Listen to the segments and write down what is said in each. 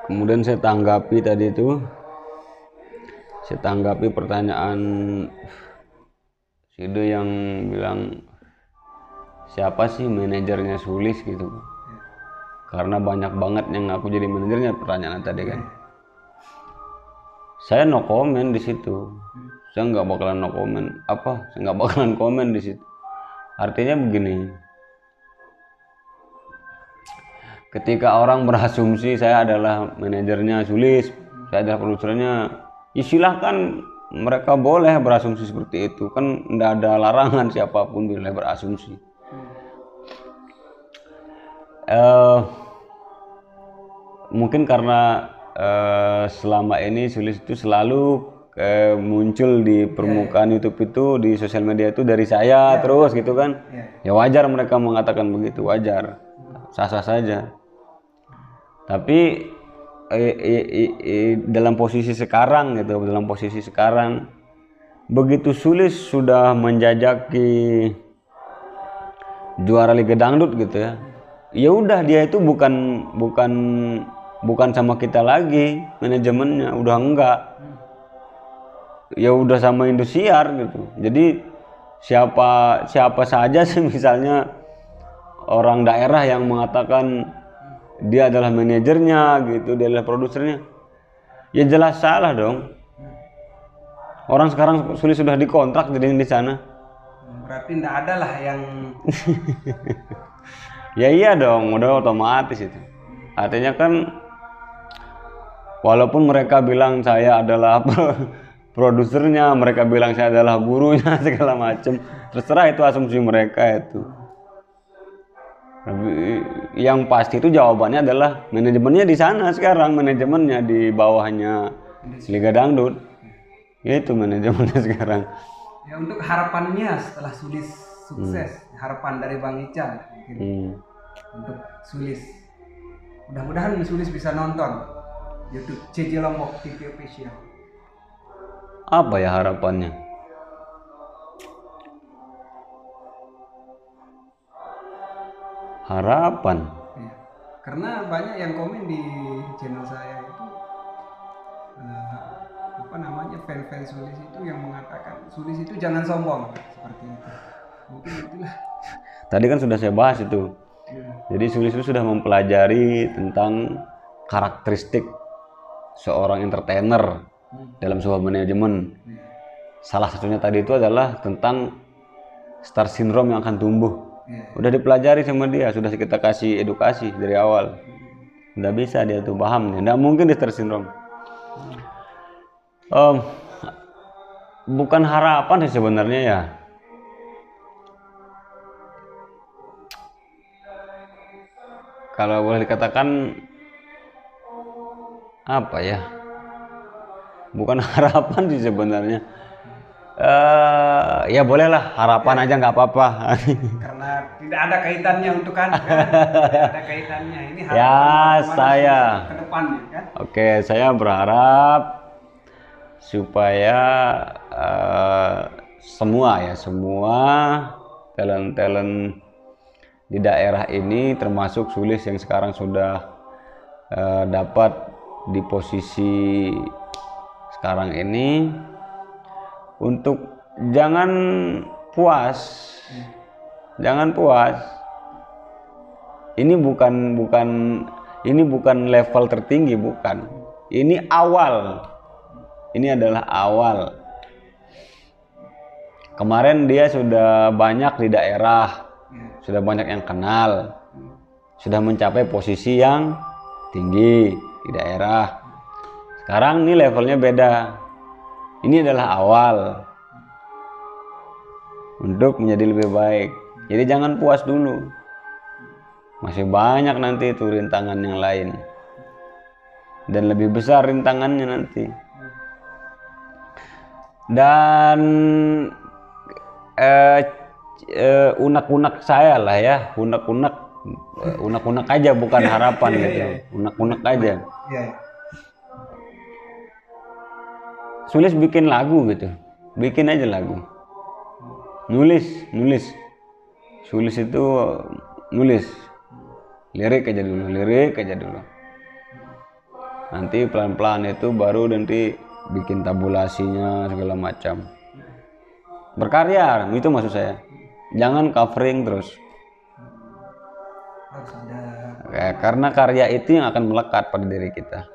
Kemudian saya tanggapi tadi itu, saya tanggapi pertanyaan Sido yang bilang siapa sih manajernya Sulis gitu. Karena banyak banget yang aku jadi manajernya, pertanyaan tadi kan. Saya no comment di situ. Saya nggak bakalan no comment. Saya nggak bakalan komen di situ. Artinya begini. Ketika orang berasumsi saya adalah manajernya Sulis, saya adalah produsernya, ya silahkan mereka boleh berasumsi seperti itu. Kan nggak ada larangan siapapun boleh berasumsi. Mungkin karena selama ini Sulis itu selalu muncul di permukaan YouTube itu, di sosial media itu dari saya terus gitu kan. Ya wajar mereka mengatakan begitu, wajar, sah-sah saja. Tapi dalam posisi sekarang gitu, begitu Sulis sudah menjajaki juara Liga Dangdut gitu ya, ya udah dia itu bukan sama kita lagi manajemennya, udah enggak, ya udah sama Indosiar gitu. Jadi siapa saja sih misalnya orang daerah yang mengatakan dia adalah manajernya gitu, dia adalah produsernya, ya jelas salah dong. Orang sekarang Sulis sudah dikontrak jadi di sana. Berarti enggak ada lah yang Ya iya dong, udah otomatis itu. Artinya kan walaupun mereka bilang saya adalah produsernya, mereka bilang saya adalah gurunya segala macam, terserah itu asumsi mereka itu. Yang pasti itu jawabannya adalah manajemennya di sana sekarang, manajemennya di bawahnya Liga Dangdut. Itu manajemennya sekarang. Ya untuk harapannya setelah Sulis sukses, harapan dari Bang Ica mungkin untuk Sulis. Mudah-mudahan Sulis bisa nonton YouTube CJ Lombok TV Official. Apa ya harapannya? Harapan? Ya, karena banyak yang komen di channel saya itu fans Sulis itu yang mengatakan Sulis itu jangan sombong seperti itu. Mungkin itulah. Tadi kan sudah saya bahas itu. Jadi Sulis itu sudah mempelajari tentang karakteristik seorang entertainer dalam sebuah manajemen. Salah satunya tadi itu adalah tentang star syndrome yang akan tumbuh. Udah dipelajari sama dia, sudah kita kasih edukasi dari awal. Udah bisa dia tuh paham nih, nggak mungkin di star syndrome. Bukan harapan sih sebenarnya ya. Kalau boleh dikatakan apa ya? Bukan harapan sih sebenarnya. Ya bolehlah harapan aja nggak apa-apa. Karena tidak ada kaitannya untuk kan? Tidak ada kaitannya. Ini harapan Ya saya. ke depannya kan? Oke, saya berharap supaya semua talent-talent di daerah ini termasuk Sulis yang sekarang sudah dapat di posisi sekarang ini, untuk jangan puas. Ini bukan level tertinggi, bukan. Ini awal. Ini adalah awal. Kemarin dia sudah banyak di daerah, sudah banyak yang kenal, sudah mencapai posisi yang tinggi di daerah. Sekarang ini levelnya beda. Ini adalah awal untuk menjadi lebih baik. Jadi jangan puas dulu. Masih banyak nanti itu rintangan yang lain. Dan lebih besar rintangannya nanti. Dan unek-unek saya lah ya, unek-unek aja, bukan harapan gitu. Unek-unek aja. Sulis bikin lagu gitu, bikin aja lagu, nulis. Sulis itu nulis, lirik aja dulu. Nanti pelan-pelan itu baru nanti bikin tabulasinya segala macam. Berkarya, itu maksud saya. Jangan covering terus. Harus ada. Karena karya itu yang akan melekat pada diri kita.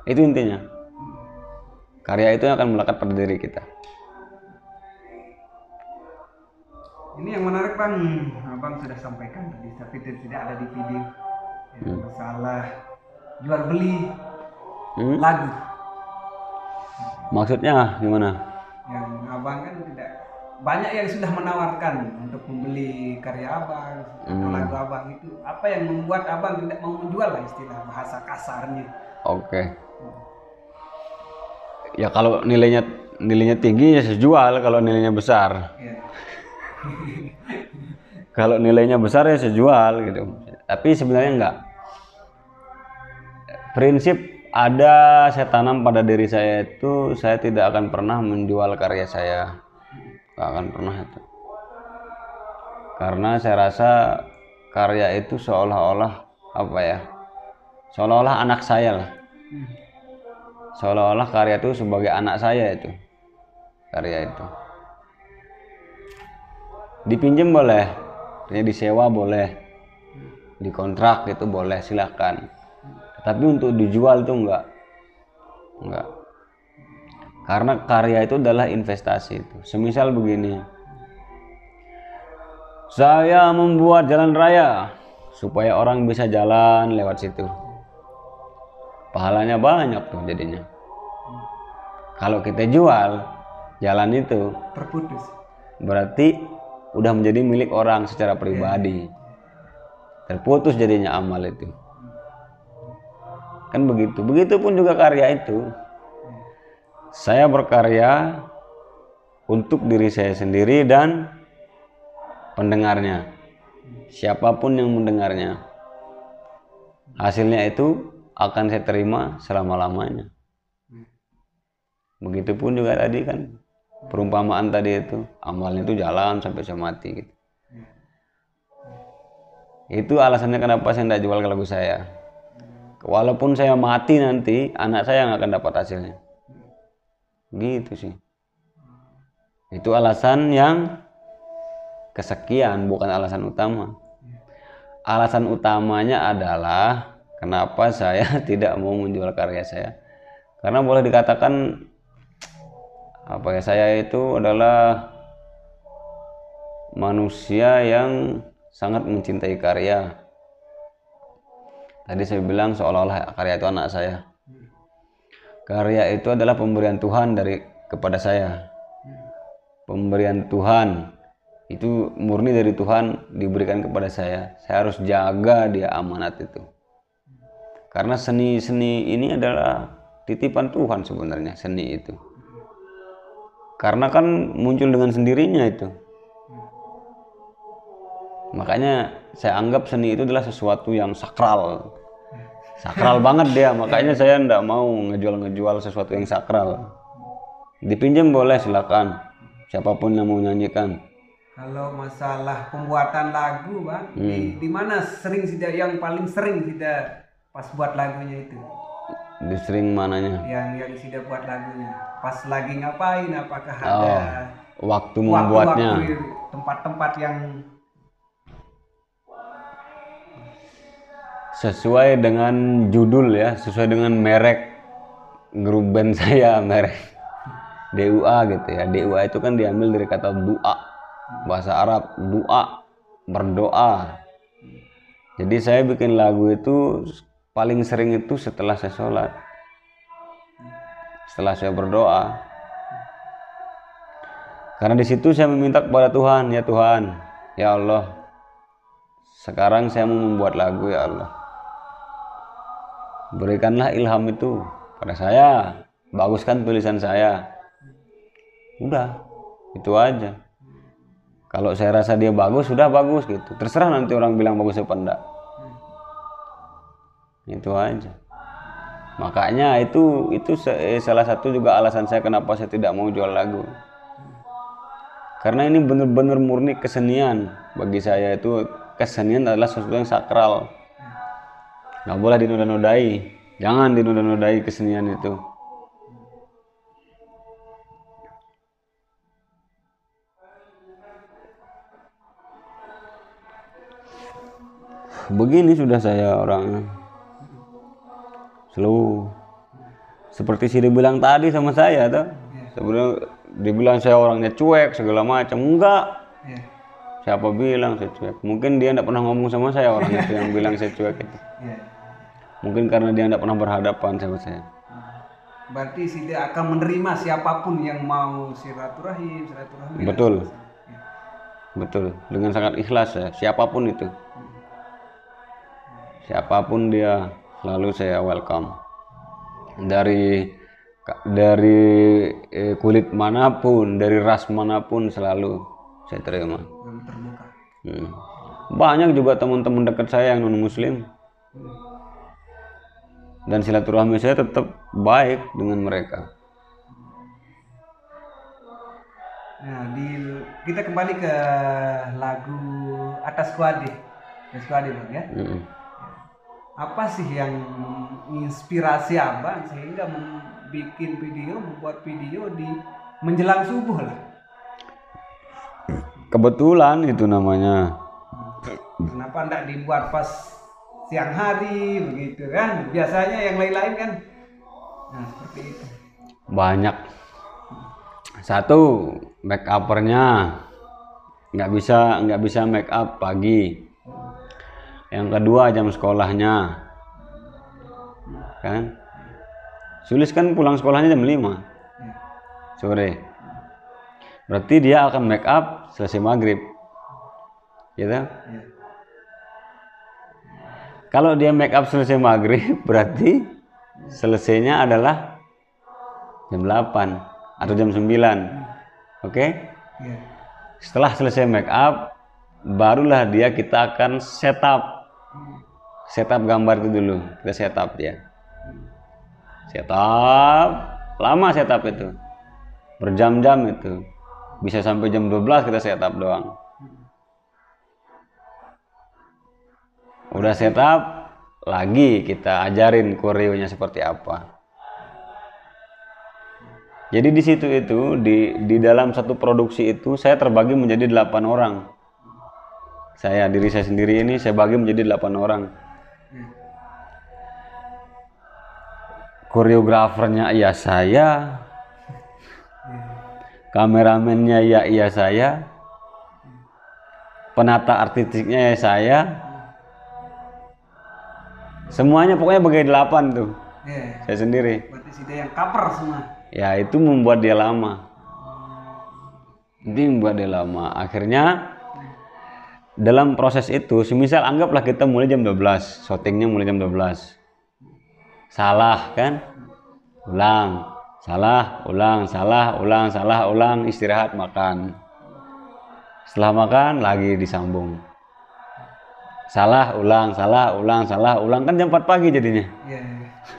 Itu intinya. Karya itu yang akan melekat pada diri kita. Ini yang menarik Bang, Abang sudah sampaikan tadi, tapi tidak ada di video. Masalah jual beli lagu. Maksudnya gimana? Yang Abang kan tidak banyak yang sudah menawarkan untuk membeli karya Abang atau lagu Abang itu. Apa yang membuat Abang tidak mau menjual lah, istilah bahasa kasarnya? Oke. Ya kalau nilainya tinggi ya saya jual kalau nilainya besar. Ya. Kalau nilainya besar ya saya jual gitu. Tapi sebenarnya enggak. Prinsip ada saya tanam pada diri saya itu, saya tidak akan pernah menjual karya saya. Enggak akan pernah itu. Karena saya rasa karya itu seolah-olah apa ya? Seolah-olah anak saya lah. Seolah-olah karya itu sebagai anak saya itu. Karya itu. Dipinjam boleh, disewa boleh, dikontrak itu boleh, silakan. Tapi untuk dijual itu enggak. Karena karya itu adalah investasi itu. Semisal begini, saya membuat jalan raya supaya orang bisa jalan lewat situ. Pahalanya banyak tuh jadinya. Kalau kita jual jalan itu, Terputus. berarti udah menjadi milik orang secara pribadi. Terputus jadinya amal itu. Kan begitu. Begitupun juga karya itu. Saya berkarya untuk diri saya sendiri dan pendengarnya. Siapapun yang mendengarnya. Hasilnya itu akan saya terima selama-lamanya. Begitupun juga tadi kan. Perumpamaan tadi itu, amalnya itu jalan sampai saya mati gitu. Itu alasannya kenapa saya tidak jual lagu saya. Walaupun saya mati nanti, anak saya yang akan dapat hasilnya. Gitu sih. Itu alasan yang kesekian, bukan alasan utama. Alasan utamanya adalah kenapa saya tidak mau menjual karya saya. Karena boleh dikatakan apa ya, saya itu adalah manusia yang sangat mencintai karya. Tadi saya bilang seolah-olah karya itu anak saya. Karya itu adalah pemberian Tuhan kepada saya. Pemberian Tuhan itu murni dari Tuhan diberikan kepada saya. Saya harus jaga dia amanat itu. Karena seni ini adalah titipan Tuhan sebenarnya, seni itu. Karena kan muncul dengan sendirinya itu. Makanya saya anggap seni itu adalah sesuatu yang sakral. Sakral banget dia, makanya saya enggak mau ngejual sesuatu yang sakral. Dipinjam boleh, silakan. Siapapun yang mau nyanyikan. Kalau masalah pembuatan lagu, Bang, di mana yang paling sering tidak pas buat lagunya itu? Di sering mananya? Yang sudah buat lagunya. Pas lagi ngapain? Apakah ada waktu membuatnya? Tempat-tempat yang sesuai dengan judul ya, sesuai dengan merek grup band saya, merek DUA gitu ya. DUA itu kan diambil dari kata doa, bahasa Arab, doa, berdoa. Jadi saya bikin lagu itu paling sering itu setelah saya sholat, setelah saya berdoa. Karena di situ saya meminta kepada Tuhan, ya Tuhan, ya Allah, sekarang saya mau membuat lagu, ya Allah. Berikanlah ilham itu pada saya, baguskan tulisan saya. Udah, itu aja. Kalau saya rasa dia bagus, sudah bagus gitu. Terserah nanti orang bilang bagus apa enggak. Itu aja. Makanya itu salah satu juga alasan saya kenapa saya tidak mau jual lagu. Karena ini benar-benar murni kesenian. Bagi saya itu kesenian adalah sesuatu yang sakral. nggak boleh dinoda-nodai, jangan dinoda-nodai kesenian itu. Begini sudah saya orangnya, selalu seperti si dibilang tadi sama saya tuh. Sebenarnya dibilang saya orangnya cuek segala macam, enggak. Siapa bilang saya cuek? Mungkin dia enggak pernah ngomong sama saya, orang itu yang bilang saya cuek itu. Mungkin karena dia enggak pernah berhadapan sama saya. Berarti si dia akan menerima siapapun yang mau silaturahim. Betul. Betul, dengan sangat ikhlas ya, siapapun itu. Siapapun dia, selalu saya welcome. Dari kulit manapun, dari ras manapun, selalu saya terima. Banyak juga teman-teman dekat saya yang non muslim, dan silaturahmi saya tetap baik dengan mereka. Nah, kita kembali ke lagu Atas Kuade Bang ya. Apa sih yang menginspirasi Abang sehingga membuat video di menjelang subuh lah? Kebetulan itu namanya. Kenapa enggak dibuat pas siang hari begitu kan? Biasanya yang lain-lain kan. Nah, seperti itu. Banyak. Satu, make upernya nggak bisa make up pagi. Yang kedua, jam sekolahnya kan, Sulis kan pulang sekolahnya jam 5 sore, berarti dia akan make up selesai maghrib gitu. Kalau dia make up selesai maghrib, berarti selesainya adalah jam 8 atau jam 9. Oke? Setelah selesai make up, barulah kita akan setup gambar itu dulu. Kita setup dia. Setup, lama setup itu. Berjam-jam itu. Bisa sampai jam 12 kita setup doang. Udah setup, lagi kita ajarin koreonya seperti apa. Jadi di situ itu, di dalam satu produksi itu, saya terbagi menjadi 8 orang. Diri saya sendiri ini saya bagi menjadi 8 orang. Koreografernya ya saya, kameramennya ya saya, penata artistiknya ya saya, semuanya pokoknya bagi 8 tuh. Saya sendiri. Berarti si dia yang cover semua. Ya itu membuat dia lama. Akhirnya dalam proses itu, semisal anggaplah kita mulai jam 12, syutingnya mulai jam 12. Salah kan? Ulang, salah, ulang, istirahat, makan. Setelah makan lagi disambung. Salah, ulang, kan jam 4 pagi jadinya.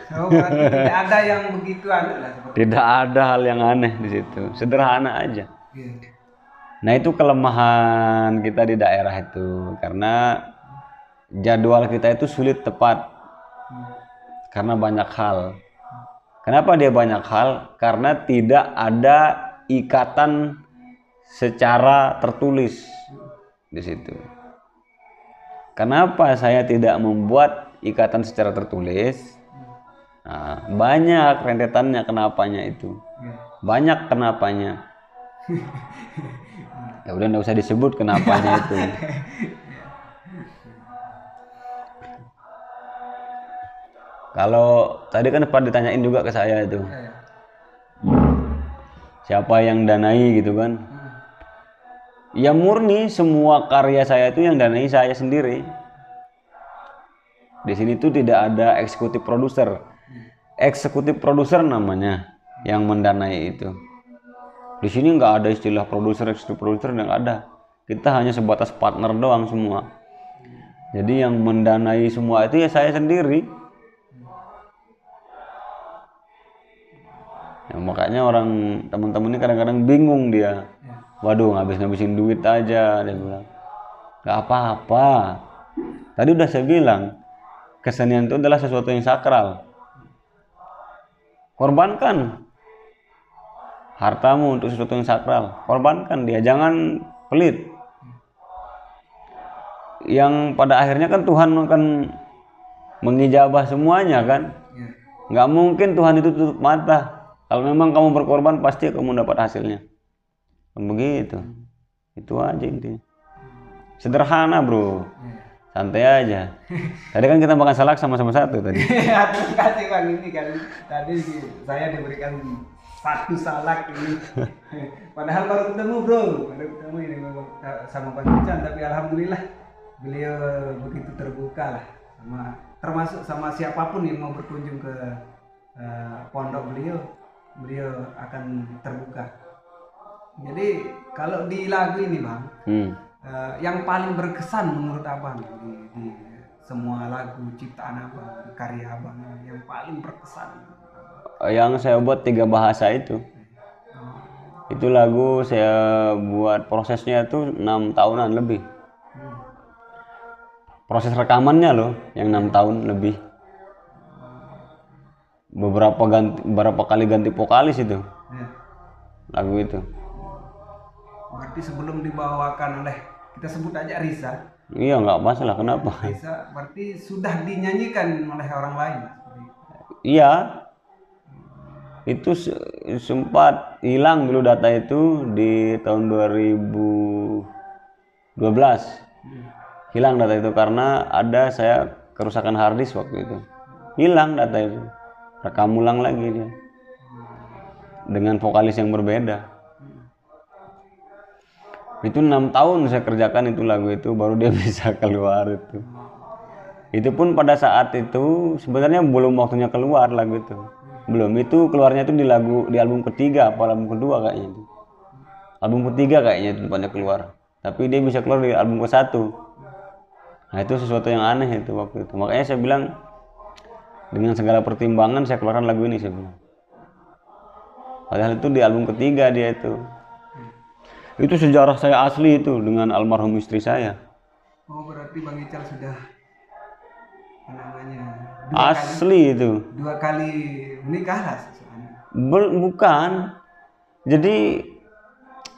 Tidak ada yang begitu aneh lah. Tidak ada hal yang aneh di situ, sederhana aja. Nah itu kelemahan kita di daerah itu, karena jadwal kita itu sulit tepat karena banyak hal. Kenapa dia banyak hal? Karena tidak ada ikatan secara tertulis di situ. Kenapa saya tidak membuat ikatan secara tertulis? Nah, banyak rentetannya kenapanya itu. Banyak kenapanya. Ya udah nggak usah disebut kenapanya itu. Kalau tadi kan sempat ditanyain juga ke saya itu, siapa yang danai gitu kan? Ya murni semua karya saya itu yang danai saya sendiri. Di sini tuh tidak ada eksekutif produser. Eksekutif produser namanya yang mendanai itu. Di sini nggak ada istilah produser, eksekutif produser, nggak ada. Kita hanya sebatas partner doang semua. Jadi yang mendanai semua itu ya saya sendiri. Ya, makanya teman-teman ini kadang-kadang bingung dia. Waduh, ngabisin duit aja, dia bilang. Gak apa-apa. Tadi udah saya bilang, kesenian itu adalah sesuatu yang sakral. Korbankan hartamu untuk sesuatu yang sakral, korbankan dia, jangan pelit. Yang pada akhirnya kan Tuhan akan mengijabah semuanya kan. Nggak mungkin Tuhan itu tutup mata. Kalau memang kamu berkorban, pasti kamu dapat hasilnya. Begitu. Itu aja intinya. Sederhana bro, santai aja. Tadi kan kita makan salak sama-sama satu tadi. Terima kasih Bang, ini kan tadi saya diberikan satu salak ini. Padahal baru ketemu bro, baru ketemu ini sama Bang Ican, tapi alhamdulillah beliau begitu terbuka lah, termasuk sama siapapun yang mau berkunjung ke pondok beliau akan terbuka. Jadi kalau di lagu ini Bang, yang paling berkesan menurut Abang di semua lagu ciptaan Abang, karya Abang, yang paling berkesan? Yang saya buat 3 bahasa itu. Itu lagu saya buat prosesnya itu 6 tahunan lebih. Proses rekamannya loh yang 6 tahun lebih. Beberapa kali ganti vokalis itu. Lagu itu. Berarti sebelum dibawakan oleh, kita sebut aja Risa. Iya, nggak masalah, kenapa? Risa berarti sudah dinyanyikan oleh orang lain. Iya. Itu sempat hilang dulu data itu di tahun 2012. Hilang data itu karena ada saya kerusakan harddisk waktu itu. Hilang data itu. Rekam ulang lagi dia. Dengan vokalis yang berbeda. Itu 6 tahun saya kerjakan itu lagu itu baru dia bisa keluar itu. Itu pun pada saat itu sebenarnya belum waktunya keluar lagu itu. Belum, itu keluarnya itu di album ketiga apa album kedua kayaknya itu. Album ketiga kayaknya itu tempatnya keluar. Tapi dia bisa keluar di album ke-1. Nah, itu sesuatu yang aneh itu waktu itu. Makanya saya bilang dengan segala pertimbangan saya keluarkan lagu ini saya bilang. Padahal itu di album ketiga dia itu. Itu sejarah saya asli itu dengan almarhum istri saya. Oh, berarti Bang Ical sudah namanya asli itu 2 kali menikah lah. Bukan. Jadi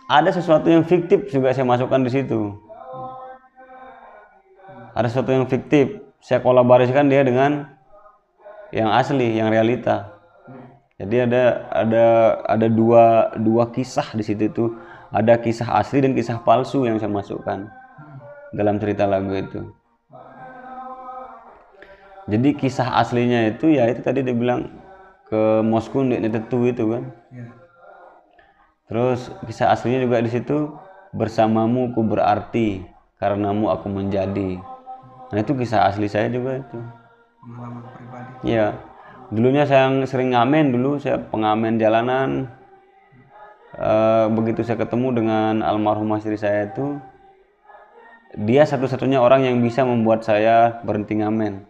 ada sesuatu yang fiktif juga saya masukkan di situ. Ada sesuatu yang fiktif. Saya kolaborasikan dia dengan yang asli, yang realita. Jadi ada dua kisah di situ itu. Ada kisah asli dan kisah palsu yang saya masukkan dalam cerita lagu itu. Jadi kisah aslinya itu ya itu tadi dia bilang ke Moskow ndek tetu itu kan. Terus kisah aslinya juga di situ, bersamamu ku berarti, karenamu aku menjadi. Nah itu kisah asli saya juga itu. Pengalaman pribadi. Iya. Dulunya saya sering ngamen dulu, saya pengamen jalanan. Begitu saya ketemu dengan almarhum istri saya itu, dia satu-satunya orang yang bisa membuat saya berhenti ngamen.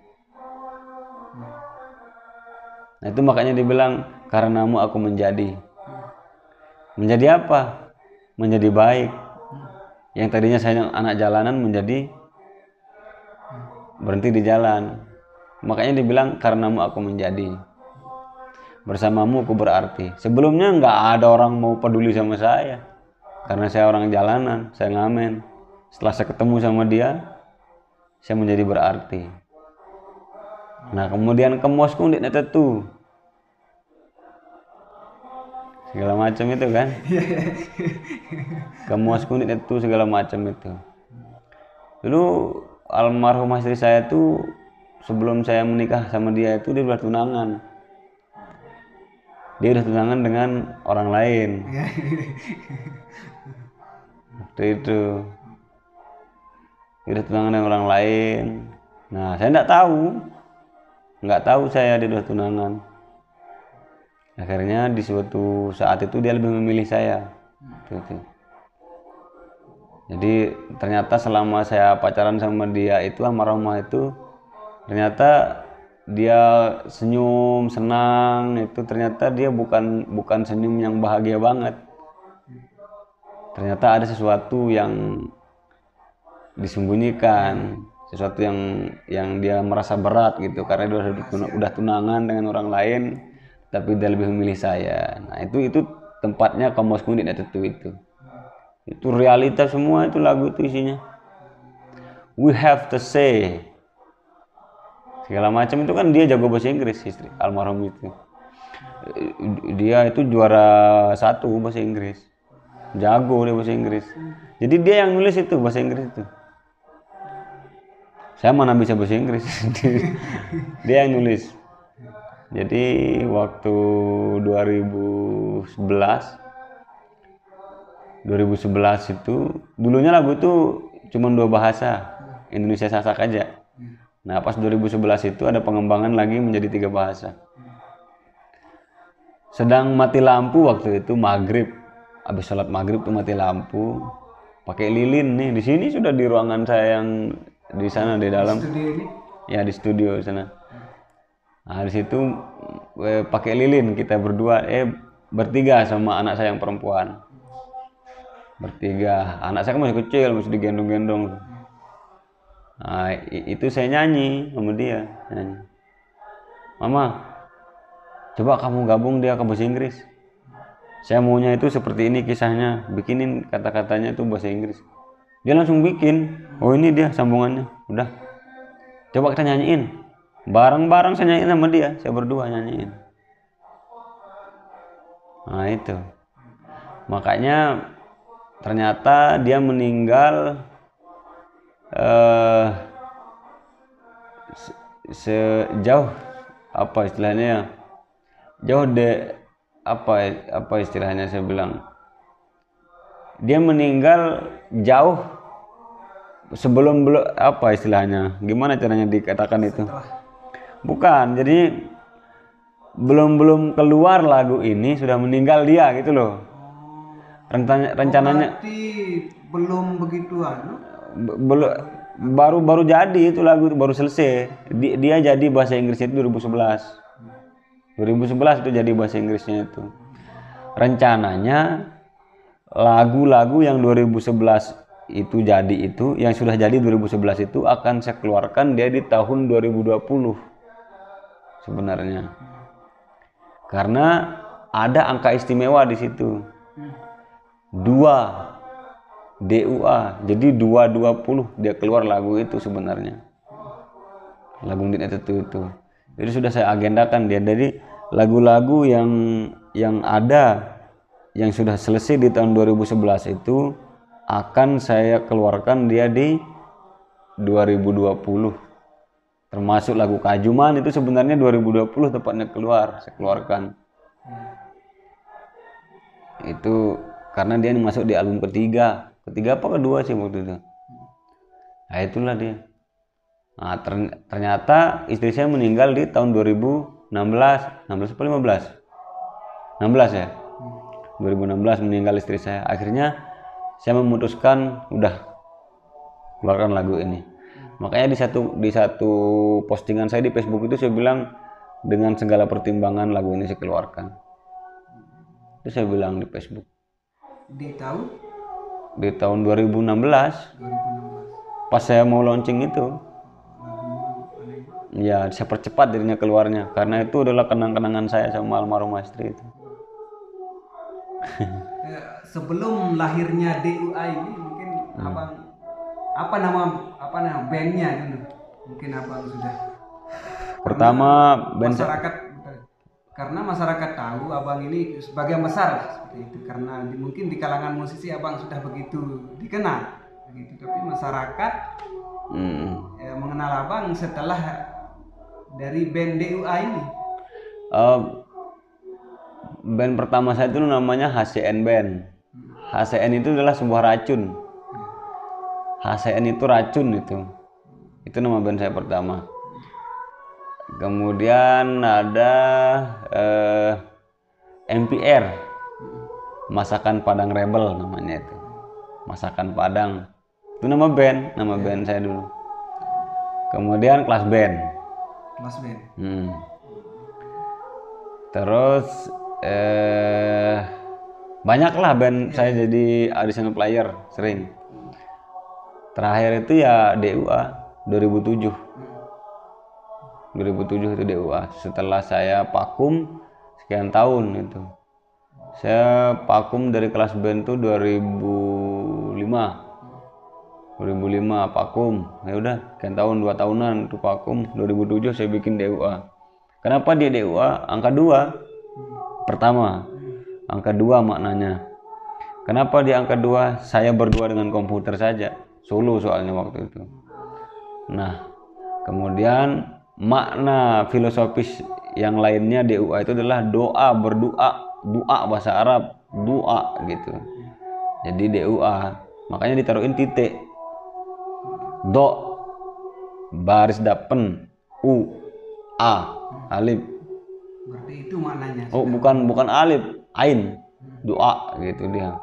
Nah itu makanya dibilang karenamu aku menjadi. Menjadi apa? Menjadi baik. Yang tadinya saya anak jalanan menjadi berhenti di jalan. Makanya dibilang karenamu aku menjadi. Bersamamu aku berarti. Sebelumnya nggak ada orang mau peduli sama saya. Karena saya orang jalanan, saya ngamen. Setelah saya ketemu sama dia, saya menjadi berarti. Nah kemudian ke Moskow ndek tetu. Segala macam itu kan. Ke Moskow ndek tetu segala macam itu. Dulu almarhum istri saya itu sebelum saya menikah sama dia itu dia udah tunangan. Dia udah tunangan dengan orang lain. Waktu itu dia udah tunangan dengan orang lain. Nah saya nggak tahu saya dia udah tunangan. Akhirnya di suatu saat itu dia lebih memilih saya. Gitu. Jadi ternyata selama saya pacaran sama dia itu almarhumah itu, ternyata dia senyum senang itu, ternyata dia bukan senyum yang bahagia banget. Ternyata ada sesuatu yang disembunyikan, sesuatu yang dia merasa berat gitu karena dia udah tunangan dengan orang lain tapi dia lebih memilih saya. Nah itu tempatnya kaum muslimin di itu realita semua, itu lagu itu isinya we have to say segala macam. Itu kan dia jago bahasa Inggris, istri almarhum itu. Dia itu juara 1 bahasa Inggris, jago dia bahasa Inggris. Jadi dia yang nulis itu bahasa Inggris itu. Saya mana bisa bahasa Inggris. Dia yang nulis. Jadi waktu 2011 itu dulunya lagu itu cuma 2 bahasa, Indonesia Sasak aja. Nah pas 2011 itu ada pengembangan lagi menjadi 3 bahasa. Sedang mati lampu waktu itu maghrib, habis sholat maghrib tuh mati lampu, pakai lilin nih. Di sini sudah di ruangan saya yang di sana di dalam. Ya di studio sana. Nah di situ pakai lilin kita berdua, bertiga sama anak saya yang perempuan. Bertiga, anak saya kan masih kecil, masih digendong-gendong. Nah itu saya nyanyi sama dia, nyanyi. Mama, coba kamu gabung dia ke bahasa Inggris. Saya maunya itu seperti ini kisahnya, bikinin kata-katanya itu bahasa Inggris. Dia langsung bikin. Oh ini dia sambungannya, udah. Coba kita nyanyiin. Bareng-bareng saya nyanyiin sama dia, saya berdua nyanyiin. Nah itu. Makanya ternyata dia meninggal sejauh apa istilahnya? Jauh apa istilahnya saya bilang, dia meninggal jauh sebelum apa istilahnya, gimana caranya dikatakan itu, bukan, jadi belum keluar lagu ini sudah meninggal dia gitu loh. Rencananya belum begituan, baru jadi itu lagu, baru selesai. Dia jadi bahasa Inggrisnya itu 2011 itu jadi bahasa Inggrisnya itu. Rencananya lagu-lagu yang 2011 itu jadi, itu yang sudah jadi 2011 itu akan saya keluarkan dia di tahun 2020 sebenarnya, karena ada angka istimewa di situ, 2 DUA, jadi 220 dia keluar lagu itu sebenarnya, lagu itu. Jadi sudah saya agendakan dia. Jadi lagu-lagu yang ada yang sudah selesai di tahun 2011 itu akan saya keluarkan dia di 2020. Termasuk lagu Kajuman itu sebenarnya 2020 tepatnya saya keluarkan. Itu karena dia masuk di album ketiga apa kedua sih waktu itu. Nah itulah dia. Nah, ternyata istri saya meninggal di tahun 2016 atau 15? 16 ya. 2016 meninggal istri saya. Akhirnya saya memutuskan udah keluarkan lagu ini. Makanya di satu postingan saya di Facebook itu saya bilang dengan segala pertimbangan lagu ini saya keluarkan. Itu saya bilang di Facebook. Di tahun 2016. Pas saya mau launching itu. Ya, saya percepat dirinya keluarnya karena itu adalah kenang-kenangan saya sama almarhum istri itu. Sebelum lahirnya DUA ini mungkin abang apa nama bandnya dulu, mungkin abang sudah pertama band karena masyarakat tahu abang ini sebagian besar seperti itu, karena mungkin di kalangan musisi abang sudah begitu dikenal begitu, tapi masyarakat mengenal abang setelah dari band DUA ini. Band pertama saya itu namanya HCN Band. HCN itu adalah sebuah racun. HCN itu racun itu. Itu nama band saya pertama. Kemudian ada MPR, Masakan Padang Rebel namanya itu. Masakan Padang. Itu nama band saya dulu. Kemudian Kelas Band. Terus banyaklah band saya jadi additional player sering. Terakhir itu ya DUA. 2007. 2007 itu DUA. Setelah saya vakum sekian tahun itu. Saya vakum dari kelas band tuh 2005 vakum. Ya udah sekian tahun, 2 tahunan itu vakum. 2007 saya bikin DUA. Kenapa dia DUA? Angka 2 pertama, angka 2 maknanya. Kenapa dia angka 2? Saya berdua dengan komputer saja, solo soalnya waktu itu. Nah, kemudian makna filosofis yang lainnya DUA itu adalah doa, berdoa, doa bahasa Arab, doa gitu. Jadi DUA, makanya ditaruhin titik. Do, baris dapen, U, A, alif. Berarti itu maknanya. Oh, bukan alif, ain. Doa gitu dia.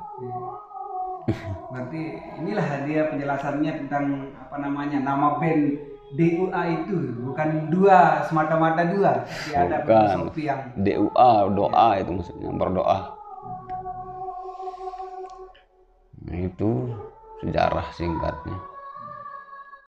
Berarti inilah dia penjelasannya tentang apa namanya nama band DUA itu, bukan dua semata-mata dua, tapi ada filosofi yang DUA, doa itu maksudnya, berdoa. Nah, itu sejarah singkatnya.